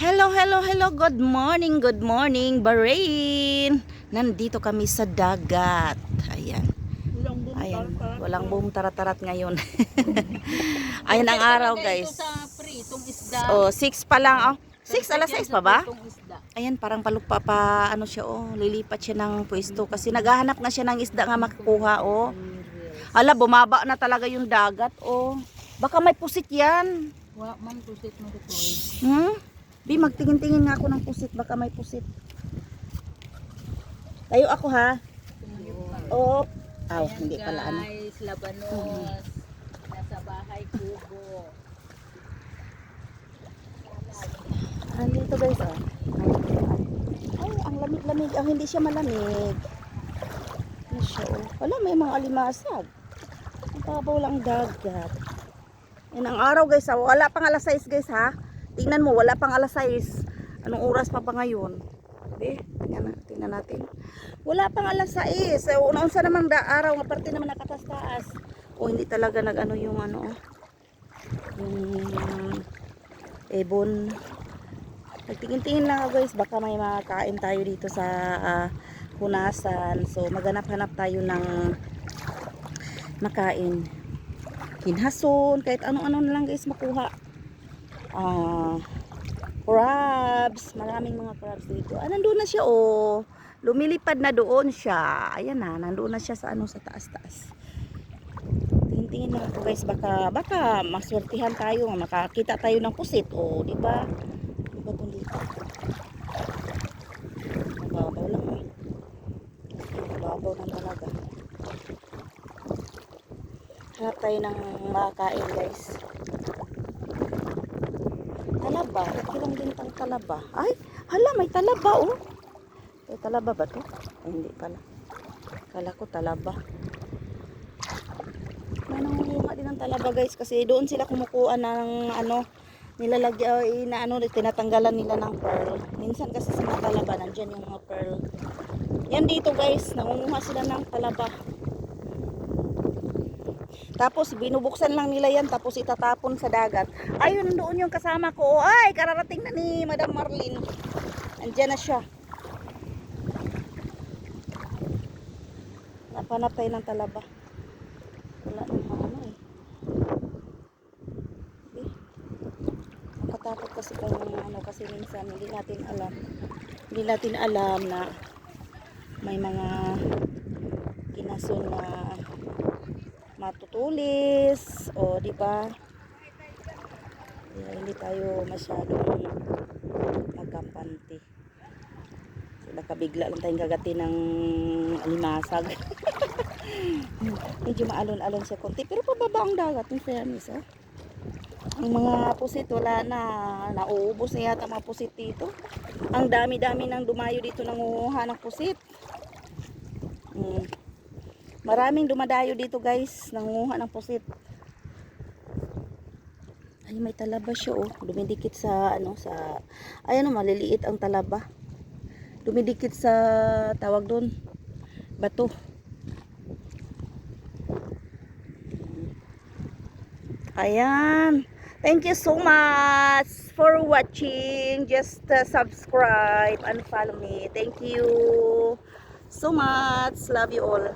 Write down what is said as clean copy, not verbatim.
Hello, hello, hello. Good morning, Bahrain. Nandito kami sa dagat. Ayan. Ayan, walang boom tarat-tarat ngayon. Ayan ang araw, guys. Oh, 6 pa lang. Oh, 6 alas 6 pa ba? Ayan, parang palukpa pa, ano siya, oh, lilipat siya ng pwesto kasi naghahanap nga siya ng isda nga makukuha, oh. Hala, bumaba na talaga yung dagat, oh. Baka may pusit yan. Wala man pusit mo dito. Bi, magtingin-tingin nga ako ng pusit, baka may pusit. Tayo ako, ha? Oh, hindi pala ano. Guys, Labanos. Nasa bahay kubo. Andito guys, oh. Ay, ang lamig-lamig. Ang hindi siya malamig. Ano siya, oh. Wala, may mga alimasag. Ang babaw lang dagat. Yan ang araw, guys, ha. Wala pang alas 6, guys, ha. Tingnan mo, wala pang alas 6. Anong oras pa ngayon? Okay, tingnan natin. Wala pang alas 6. So, unaunsa naman araw, nga parte naman nakatas-taas. O, hindi talaga nag-ano yung ano, yung ebon. Nagtingin-tingin lang ako, guys, baka may makain tayo dito sa hunasan. So, maghanap-hanap tayo ng makain. Hinhason, kahit ano-ano na lang, guys, makuha. Crabs, maraming mga crabs dito. Nandun na siya, oh. Lumilipad na doon siya. Ayan na, nandun na siya sa ano, sa taas-taas. Tingin-tingin lang ako, guys, baka maswertihan tayo, makakita tayo ng pusit, oh, di ba? Di ba kung dito? Mababaw lang, eh. Mababaw lang talaga. Hanap tayo ng makakain, guys. Talaba, ilang din pang talaba. Ay, hala, may talaba, oh. May talaba ba to? Ay, hindi pala. Kala ko talaba. May nangungunga din ng talaba, guys, kasi doon sila kumukuha ng ano, nilalagyan na ano, tinatanggalan nila ng pearl. Minsan kasi sa mga talaba, nandyan yung mga pearl. Yan dito, guys, nangunguha sila ng talaba. Tapos binubuksan lang nila yan, tapos itatapon sa dagat. Ayun, doon yung kasama ko. Ay, kararating na ni Madam Marlene. Andiyan na siya. Napanap tayo ng talaba. Wala nang ano, eh. Nakatakot kasi kung ano, kasi minsan hindi natin alam na may mga kinason na matutulis, o di ba? Hindi tayo masyadong magkampante. So, nakabigla lang tayong gagati ng alimasag. Medyo maalon-alon siya konti, pero pababa ang dagat, in fairness, oh. Ang mga pusit wala na, nauubos na yata mga pusit dito. Ang dami-dami nang dumayo dito nangunguha ng pusit. Maraming dumadayo dito, guys, nangunguha ng pusit. Ay, may talaba siya, oh. Dumidikit sa ano, sa ayan, oh, maliliit ang talaba. Dumidikit sa tawag doon, bato. Ayan. Thank you so much for watching. Just subscribe and follow me. Thank you so much. Love you all.